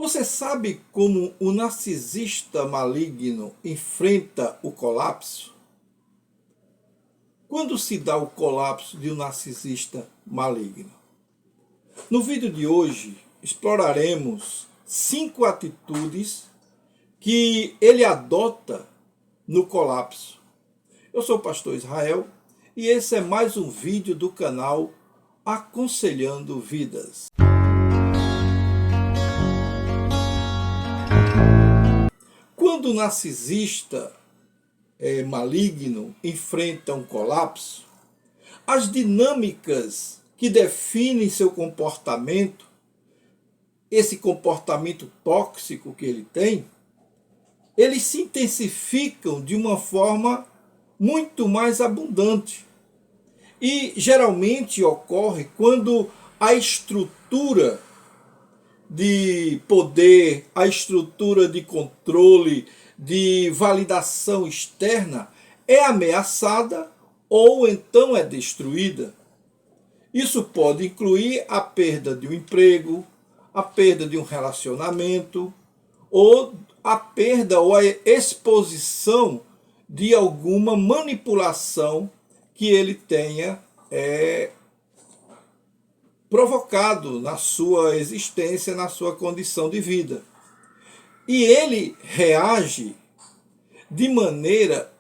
Você sabe como o narcisista maligno enfrenta o colapso? Quando se dá o colapso de um narcisista maligno? No vídeo de hoje, exploraremos 5 atitudes que ele adota no colapso. Eu sou o pastor Israel e esse é mais um vídeo do canal Aconselhando Vidas. Quando o narcisista maligno enfrenta um colapso, as dinâmicas que definem seu comportamento, esse comportamento tóxico que ele tem, eles se intensificam de uma forma muito mais abundante. E geralmente ocorre quando a estrutura de poder, a estrutura de controle, de validação externa é ameaçada ou então é destruída. Isso pode incluir a perda de um emprego, a perda de um relacionamento, ou a perda ou a exposição de alguma manipulação que ele tenha provocado na sua existência, na sua condição de vida. E ele reage de maneira,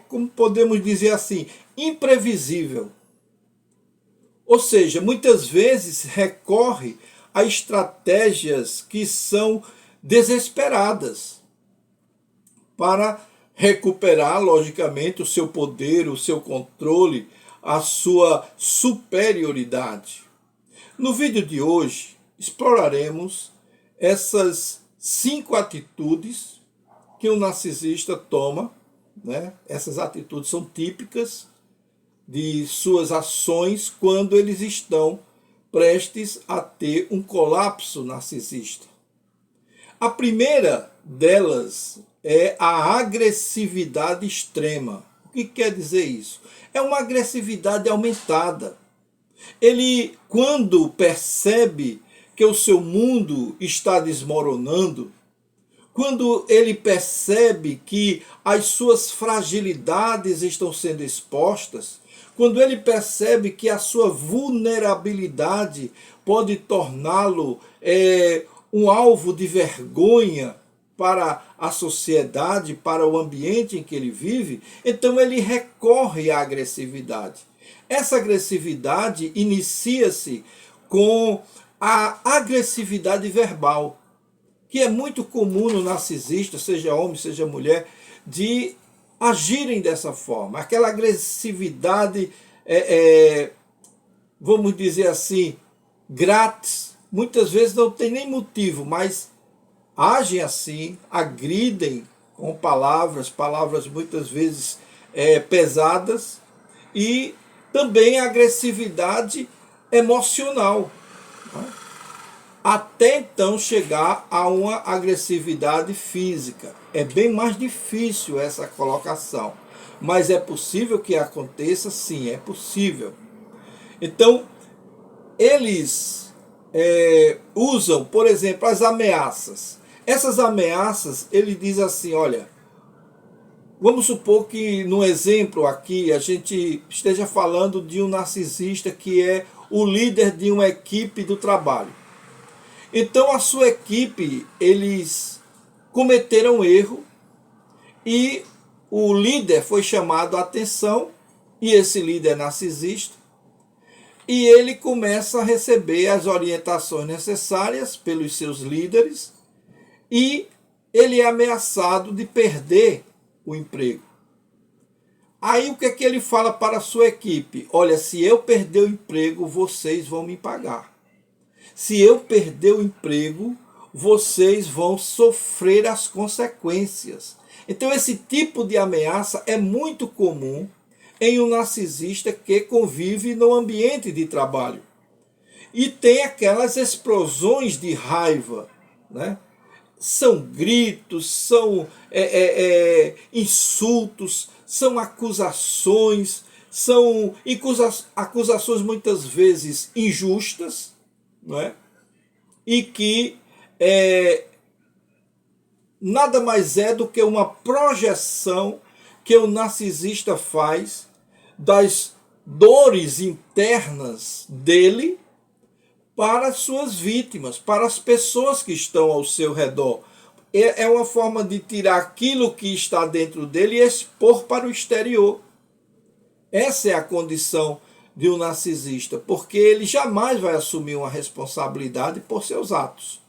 como podemos dizer assim, imprevisível. Ou seja, muitas vezes recorre a estratégias que são desesperadas para recuperar, logicamente, o seu poder, o seu controle, a sua superioridade. No vídeo de hoje, exploraremos essas 5 atitudes que o narcisista toma, né? Essas atitudes são típicas de suas ações quando eles estão prestes a ter um colapso narcisista. A primeira delas é a agressividade extrema. O que quer dizer isso? É uma agressividade aumentada. Ele, quando percebe que o seu mundo está desmoronando, quando ele percebe que as suas fragilidades estão sendo expostas, quando ele percebe que a sua vulnerabilidade pode torná-lo um alvo de vergonha para a sociedade, para o ambiente em que ele vive, então ele recorre à agressividade. Essa agressividade inicia-se com a agressividade verbal, que é muito comum no narcisista, seja homem, seja mulher, de agirem dessa forma. Aquela agressividade, vamos dizer assim, grátis. Muitas vezes não tem nem motivo, mas agem assim, agridem com palavras muitas vezes pesadas, e também a agressividade emocional, né? Até então chegar a uma agressividade física. É bem mais difícil essa colocação, mas é possível que aconteça, sim, é possível. Então, eles usam, por exemplo, as ameaças. Essas ameaças, ele diz assim, olha, vamos supor que no exemplo aqui a gente esteja falando de um narcisista que é o líder de uma equipe do trabalho. Então a sua equipe, eles cometeram erro e o líder foi chamado a atenção, e esse líder narcisista, e ele começa a receber as orientações necessárias pelos seus líderes, e ele é ameaçado de perder o emprego. Aí o que é que ele fala para a sua equipe? Olha, se eu perder o emprego, vocês vão me pagar. Se eu perder o emprego, vocês vão sofrer as consequências. Então esse tipo de ameaça é muito comum em um narcisista que convive no ambiente de trabalho. E tem aquelas explosões de raiva, né? São gritos, são insultos, são acusações, são acusações muitas vezes injustas, não é? E que nada mais é do que uma projeção que o narcisista faz das dores internas dele para as suas vítimas, para as pessoas que estão ao seu redor. É uma forma de tirar aquilo que está dentro dele e expor para o exterior. Essa é a condição de um narcisista, porque ele jamais vai assumir uma responsabilidade por seus atos.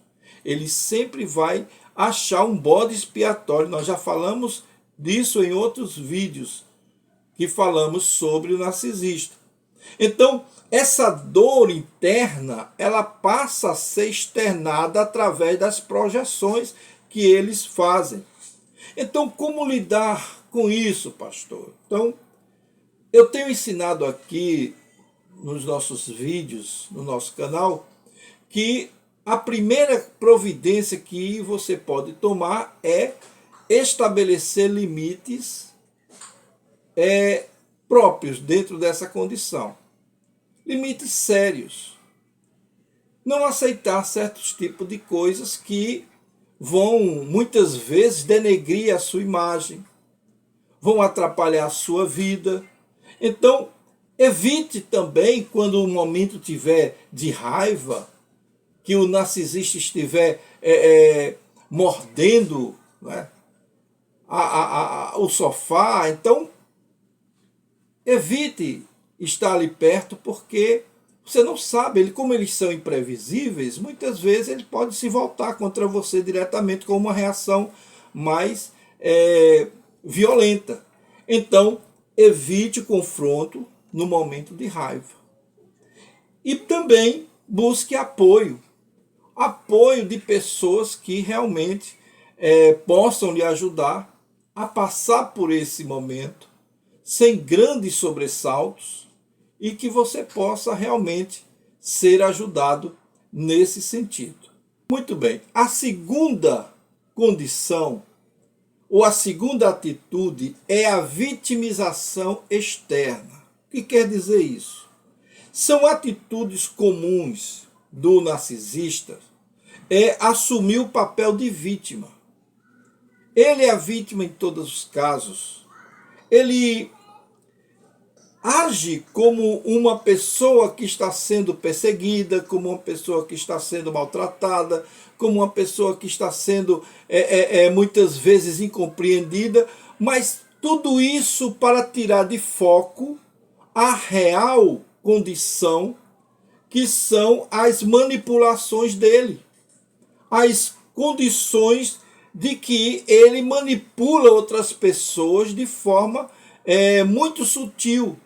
Ele sempre vai achar um bode expiatório. Nós já falamos disso em outros vídeos que falamos sobre o narcisista. Então, essa dor interna, ela passa a ser externada através das projeções que eles fazem. Então, como lidar com isso, pastor? Então, eu tenho ensinado aqui nos nossos vídeos, no nosso canal, que a primeira providência que você pode tomar é estabelecer limites próprios dentro dessa condição. Limites sérios. Não aceitar certos tipos de coisas que vão, muitas vezes, denegrir a sua imagem, vão atrapalhar a sua vida. Então, evite também, quando o momento tiver de raiva, que o narcisista estiver mordendo, né, o sofá, então evite estar ali perto, porque você não sabe, como eles são imprevisíveis, muitas vezes ele pode se voltar contra você diretamente com uma reação mais violenta. Então, evite o confronto no momento de raiva. E também busque apoio de pessoas que realmente possam lhe ajudar a passar por esse momento sem grandes sobressaltos e que você possa realmente ser ajudado nesse sentido. Muito bem, a segunda condição ou a segunda atitude é a vitimização externa. O que quer dizer isso? São atitudes comuns do narcisista, assumir o papel de vítima. Ele é a vítima em todos os casos. Ele age como uma pessoa que está sendo perseguida, como uma pessoa que está sendo maltratada, como uma pessoa que está sendo muitas vezes incompreendida, mas tudo isso para tirar de foco a real condição, que são as manipulações dele, as condições de que ele manipula outras pessoas de forma muito sutil.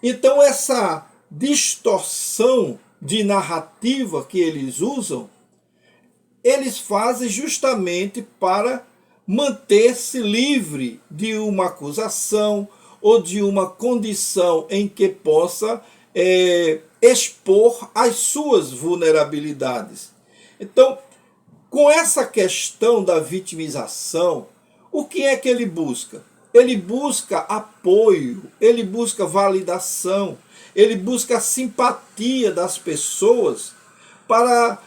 Então, essa distorção de narrativa que eles usam, eles fazem justamente para manter-se livre de uma acusação ou de uma condição em que possa expor as suas vulnerabilidades. Então, com essa questão da vitimização, o que é que ele busca? Ele busca apoio, ele busca validação, ele busca a simpatia das pessoas para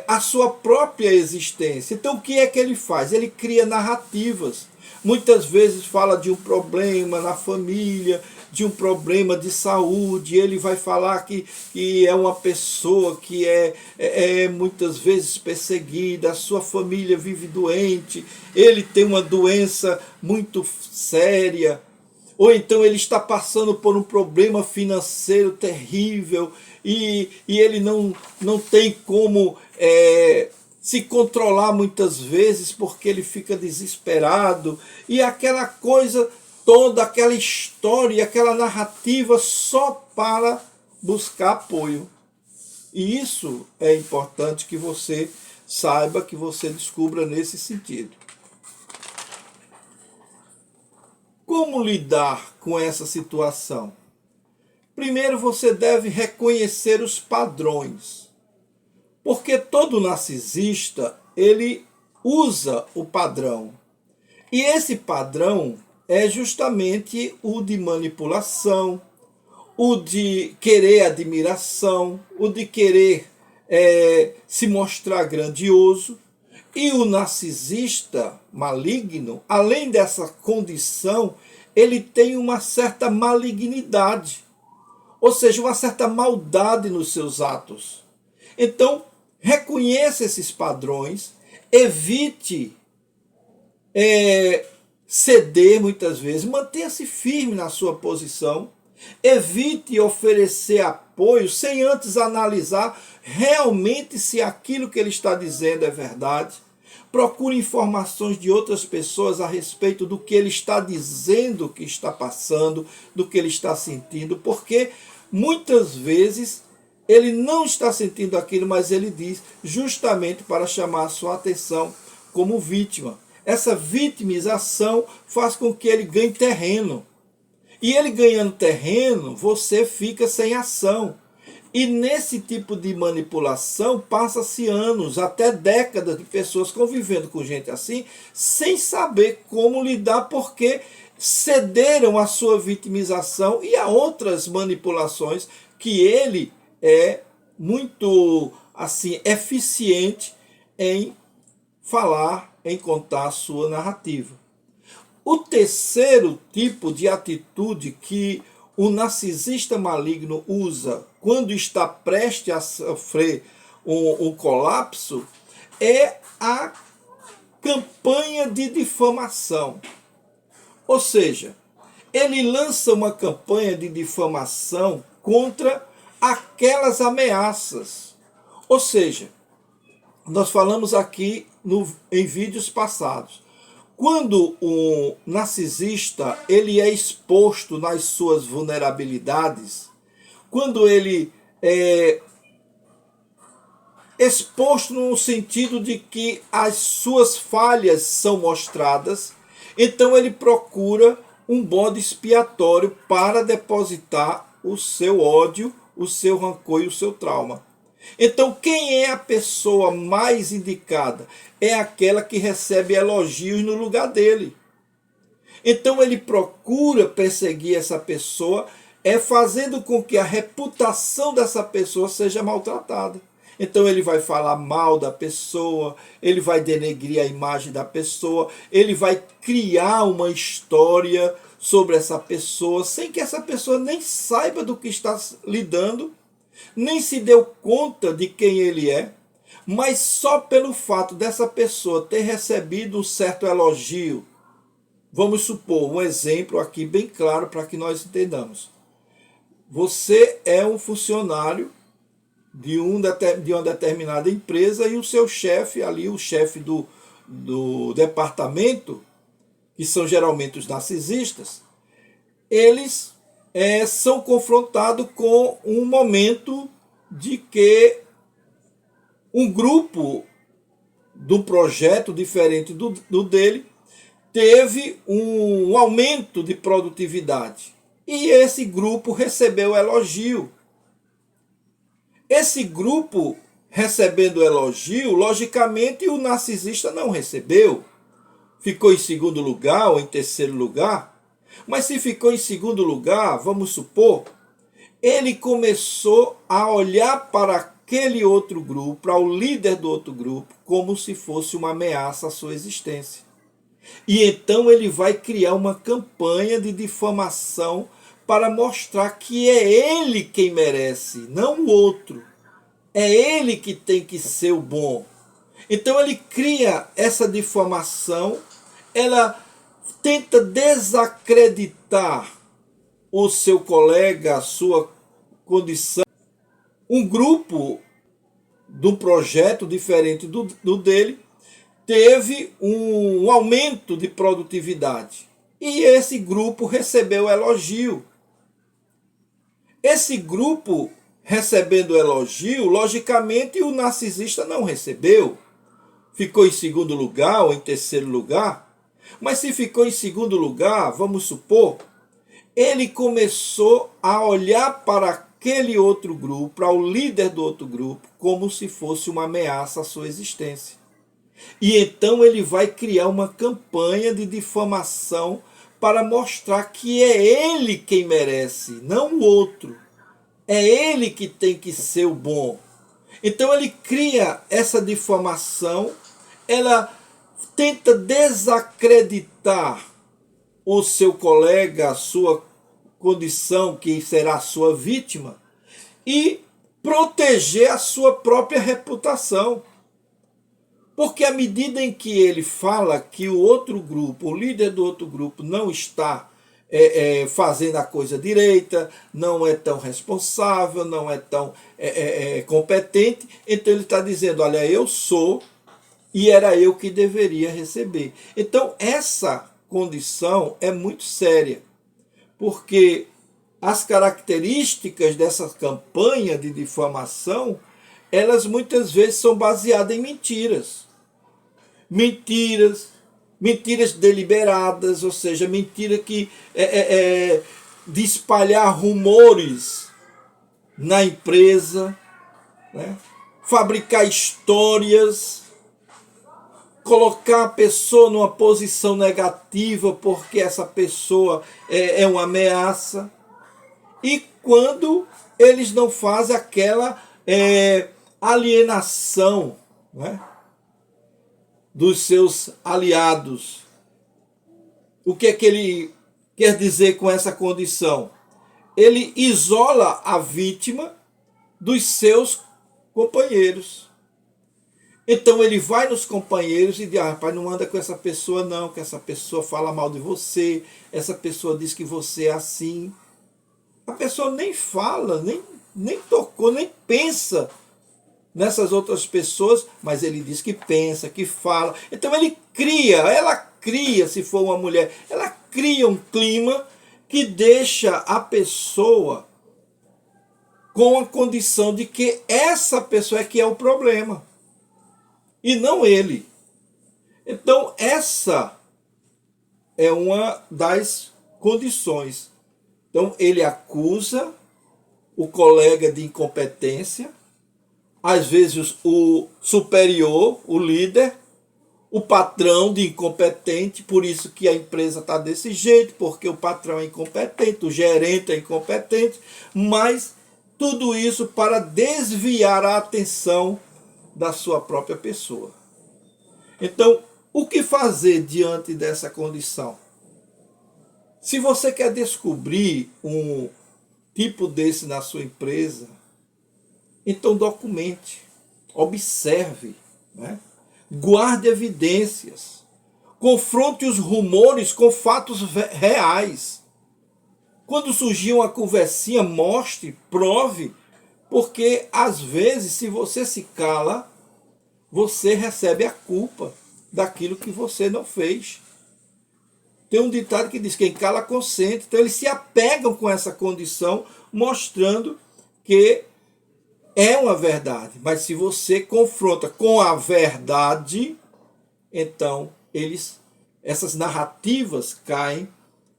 a sua própria existência. Então, o que é que ele faz? Ele cria narrativas. Muitas vezes fala de um problema na família, de um problema de saúde. Ele vai falar que é uma pessoa que é muitas vezes perseguida, a sua família vive doente, ele tem uma doença muito séria, ou então ele está passando por um problema financeiro terrível e ele não tem como se controlar muitas vezes, porque ele fica desesperado, e aquela coisa toda, aquela história, aquela narrativa só para buscar apoio. E isso é importante que você saiba, que você descubra nesse sentido. Como lidar com essa situação? Primeiro, você deve reconhecer os padrões. Porque todo narcisista, ele usa o padrão. E esse padrão é justamente o de manipulação, o de querer admiração, o de querer se mostrar grandioso. E o narcisista maligno, além dessa condição, ele tem uma certa malignidade, ou seja, uma certa maldade nos seus atos. Então, reconheça esses padrões, evite ceder muitas vezes, mantenha-se firme na sua posição, evite oferecer apoio sem antes analisar realmente se aquilo que ele está dizendo é verdade. Procure informações de outras pessoas a respeito do que ele está dizendo, que está passando, do que ele está sentindo, porque muitas vezes ele não está sentindo aquilo, mas ele diz justamente para chamar a sua atenção como vítima. Essa vitimização faz com que ele ganhe terreno. E ele ganhando terreno, você fica sem ação. E nesse tipo de manipulação, passa-se anos, até décadas de pessoas convivendo com gente assim, sem saber como lidar, porque cederam à sua vitimização e a outras manipulações que ele é muito assim eficiente em falar, em contar a sua narrativa. O terceiro tipo de atitude que o narcisista maligno usa quando está prestes a sofrer um colapso é a campanha de difamação. Ou seja, ele lança uma campanha de difamação contra aquelas ameaças. Ou seja, nós falamos aqui em vídeos passados, quando o narcisista ele é exposto nas suas vulnerabilidades, quando ele é exposto no sentido de que as suas falhas são mostradas, então ele procura um bode expiatório para depositar o seu ódio, o seu rancor e o seu trauma. Então, quem é a pessoa mais indicada? É aquela que recebe elogios no lugar dele. Então, ele procura perseguir essa pessoa, fazendo com que a reputação dessa pessoa seja maltratada. Então, ele vai falar mal da pessoa, ele vai denegrir a imagem da pessoa, ele vai criar uma história sobre essa pessoa, sem que essa pessoa nem saiba do que está lidando, nem se deu conta de quem ele é, mas só pelo fato dessa pessoa ter recebido um certo elogio. Vamos supor um exemplo aqui bem claro para que nós entendamos. Você é um funcionário de uma determinada empresa e o seu chefe ali, o chefe do departamento, que são geralmente os narcisistas, eles são confrontados com um momento de que um grupo de um projeto diferente do dele teve um aumento de produtividade. E esse grupo recebeu elogio. Esse grupo recebendo elogio, logicamente o narcisista não recebeu. Ficou em segundo lugar ou em terceiro lugar. Mas se ficou em segundo lugar, vamos supor, ele começou a olhar para aquele outro grupo, para o líder do outro grupo, como se fosse uma ameaça à sua existência. E então ele vai criar uma campanha de difamação para mostrar que é ele quem merece, não o outro. É ele que tem que ser o bom. Então ele cria essa difamação, ela tenta desacreditar o seu colega, a sua condição. Um grupo de um projeto diferente do dele teve um aumento de produtividade. E esse grupo recebeu elogio. Esse grupo recebendo elogio, logicamente o narcisista não recebeu. Ficou em segundo lugar ou em terceiro lugar. Mas se ficou em segundo lugar, vamos supor, ele começou a olhar para aquele outro grupo, para o líder do outro grupo, como se fosse uma ameaça à sua existência. E então ele vai criar uma campanha de difamação para mostrar que é ele quem merece, não o outro. É ele que tem que ser o bom. Então ele cria essa difamação, ela tenta desacreditar o seu colega, a sua condição, que será a sua vítima, e proteger a sua própria reputação. Porque à medida em que ele fala que o outro grupo, o líder do outro grupo, não está fazendo a coisa direita, não é tão responsável, não é tão competente, então ele está dizendo, olha, eu sou e era eu que deveria receber. Então essa condição é muito séria, porque as características dessa campanha de difamação, elas muitas vezes são baseadas em mentiras. Mentiras deliberadas, ou seja, mentira que de espalhar rumores na empresa, né? Fabricar histórias, colocar a pessoa numa posição negativa porque essa pessoa é uma ameaça. E quando eles não fazem aquela alienação, né, dos seus aliados. O que é que ele quer dizer com essa condição? Ele isola a vítima dos seus companheiros. Então ele vai nos companheiros e diz, rapaz, não anda com essa pessoa não, que essa pessoa fala mal de você, essa pessoa diz que você é assim. A pessoa nem fala, nem tocou, nem pensa nessas outras pessoas, mas ele diz que pensa, que fala. Então ela cria, se for uma mulher, ela cria um clima que deixa a pessoa com a condição de que essa pessoa é que é o problema, e não ele. Então essa é uma das condições. Então ele acusa o colega de incompetência, às vezes o superior, o líder, o patrão de incompetente, por isso que a empresa está desse jeito, porque o patrão é incompetente, o gerente é incompetente, mas tudo isso para desviar a atenção da sua própria pessoa. Então, o que fazer diante dessa condição? Se você quer descobrir um tipo desse na sua empresa, então documente, observe, né? Guarde evidências, confronte os rumores com fatos reais. Quando surgir uma conversinha, mostre, prove, porque às vezes, se você se cala, você recebe a culpa daquilo que você não fez. Tem um ditado que diz, quem cala consente. Então eles se apegam com essa condição, mostrando que é uma verdade. Mas se você confronta com a verdade, então essas narrativas caem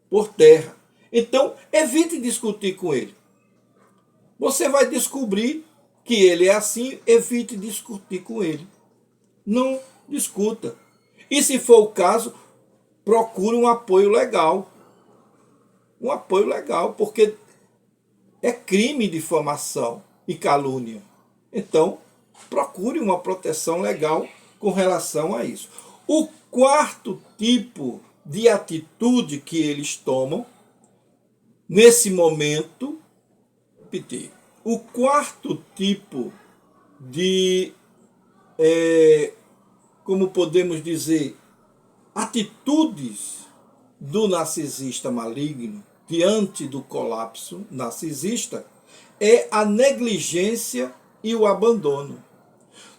por terra. Então evite discutir com ele. Você vai descobrir que ele é assim, evite discutir com ele. Não discuta. E se for o caso, procure um apoio legal. Um apoio legal, porque é crime difamação e calúnia. Então, procure uma proteção legal com relação a isso. O quarto tipo de atitude que eles tomam, nesse momento, o quarto tipo de, como podemos dizer, atitudes do narcisista maligno diante do colapso narcisista é a negligência e o abandono.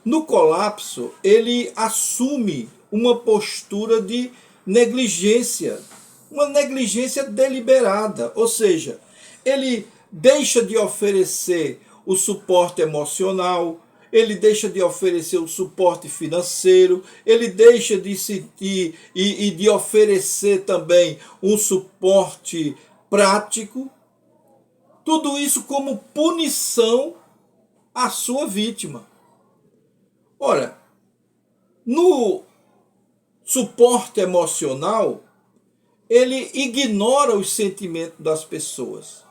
No colapso, ele assume uma postura de negligência, uma negligência deliberada, ou seja, ele deixa de oferecer o suporte emocional, ele deixa de oferecer o suporte financeiro, ele deixa de sentir e de oferecer também um suporte prático, tudo isso como punição à sua vítima. Ora, no suporte emocional, ele ignora os sentimentos das pessoas.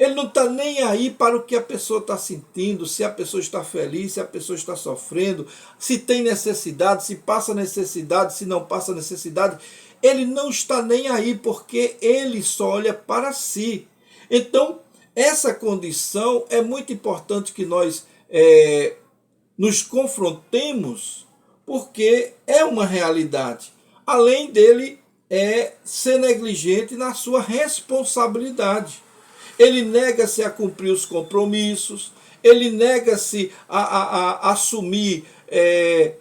Ele não está nem aí para o que a pessoa está sentindo, se a pessoa está feliz, se a pessoa está sofrendo, se tem necessidade, se passa necessidade, se não passa necessidade. Ele não está nem aí, porque ele só olha para si. Então, essa condição é muito importante que nós nos confrontemos, porque é uma realidade. Além dele ser negligente na sua responsabilidade. Ele nega-se a cumprir os compromissos, ele nega-se a assumir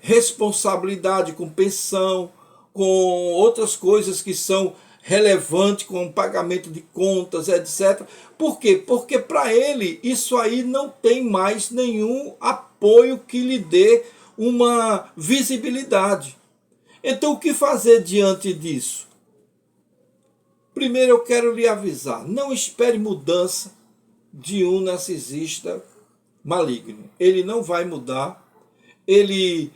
responsabilidade com pensão, com outras coisas que são relevantes, com pagamento de contas, etc. Por quê? Porque para ele isso aí não tem mais nenhum apoio que lhe dê uma visibilidade. Então o que fazer diante disso? Primeiro eu quero lhe avisar, não espere mudança de um narcisista maligno. Ele não vai mudar, ele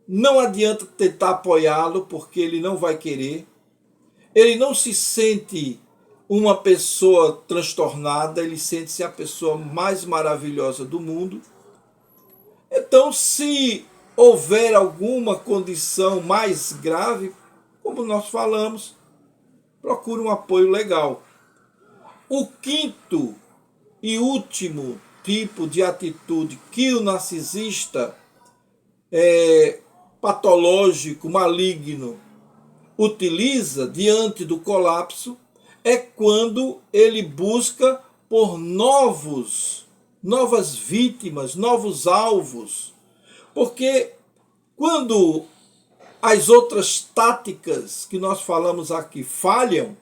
não adianta tentar apoiá-lo, porque ele não vai querer. Ele não se sente uma pessoa transtornada, ele sente-se a pessoa mais maravilhosa do mundo. Então, se houver alguma condição mais grave, como nós falamos, procure um apoio legal. O quinto e último tipo de atitude que o narcisista patológico, maligno, utiliza diante do colapso é quando ele busca por novas vítimas, novos alvos. Porque quando as outras táticas que nós falamos aqui falham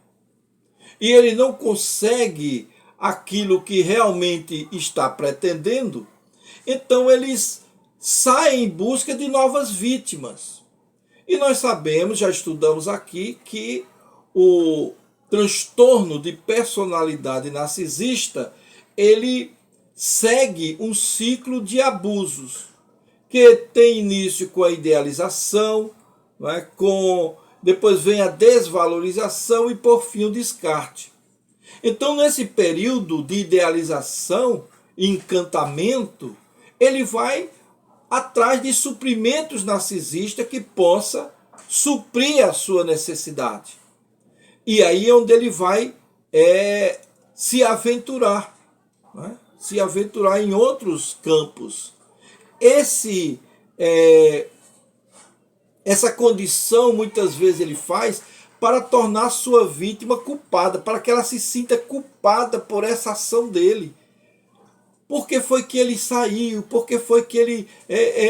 e ele não consegue aquilo que realmente está pretendendo, então eles saem em busca de novas vítimas. E nós sabemos, já estudamos aqui, que o transtorno de personalidade narcisista, ele segue um ciclo de abusos, que tem início com a idealização, depois vem a desvalorização e, por fim, o descarte. Então, nesse período de idealização e encantamento, ele vai atrás de suprimentos narcisistas que possa suprir a sua necessidade. E aí é onde ele vai se aventurar, se aventurar em outros campos. Essa condição, muitas vezes, ele faz para tornar sua vítima culpada, para que ela se sinta culpada por essa ação dele. Por que foi que ele saiu? Por que foi que ele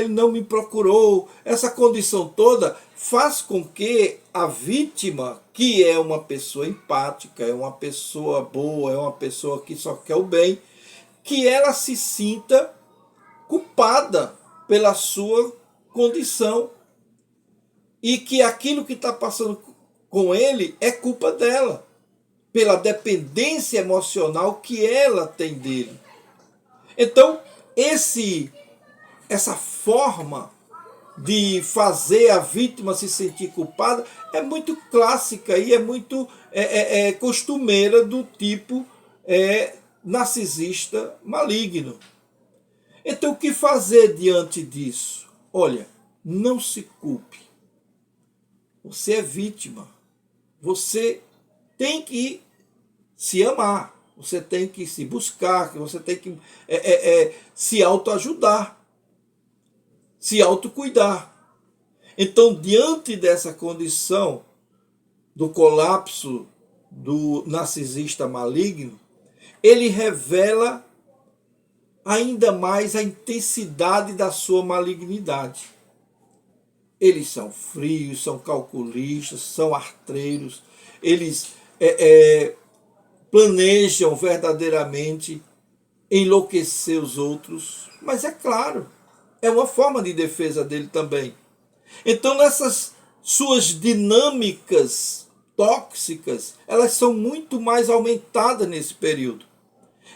não me procurou? Essa condição toda faz com que a vítima, que é uma pessoa empática, é uma pessoa boa, é uma pessoa que só quer o bem, que ela se sinta culpada pela sua condição e que aquilo que está passando com ele é culpa dela, pela dependência emocional que ela tem dele. Então, essa forma de fazer a vítima se sentir culpada é muito clássica e é muito costumeira do tipo narcisista maligno. Então, o que fazer diante disso? Olha, não se culpe. Você é vítima. Você tem que se amar. Você tem que se buscar, você tem que se autoajudar, se autocuidar. Então, diante dessa condição do colapso do narcisista maligno, ele revela ainda mais a intensidade da sua malignidade. Eles são frios, são calculistas, são artreiros, eles planejam verdadeiramente enlouquecer os outros, mas é claro, é uma forma de defesa dele também. Então, nessas suas dinâmicas tóxicas, elas são muito mais aumentadas nesse período.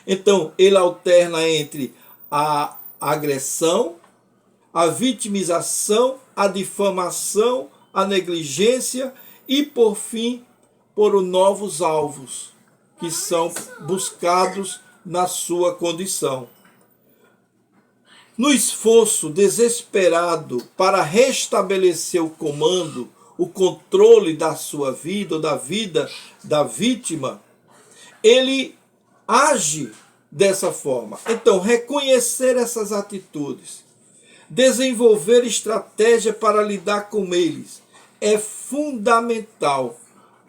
Então, ele alterna entre a agressão, a vitimização, a difamação, a negligência e, por fim, por novos alvos, que são buscados na sua condição. No esforço desesperado para restabelecer o comando, o controle da sua vida ou da vida da vítima, ele age dessa forma. Então, reconhecer essas atitudes, desenvolver estratégia para lidar com eles, é fundamental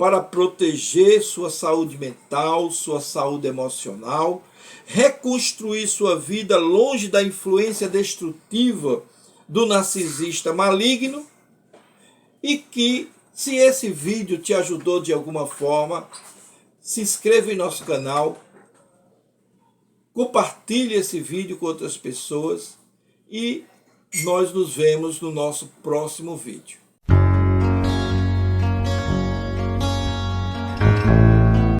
para proteger sua saúde mental, sua saúde emocional, reconstruir sua vida longe da influência destrutiva do narcisista maligno. E que, se esse vídeo te ajudou de alguma forma, se inscreva em nosso canal, compartilhe esse vídeo com outras pessoas e nós nos vemos no nosso próximo vídeo.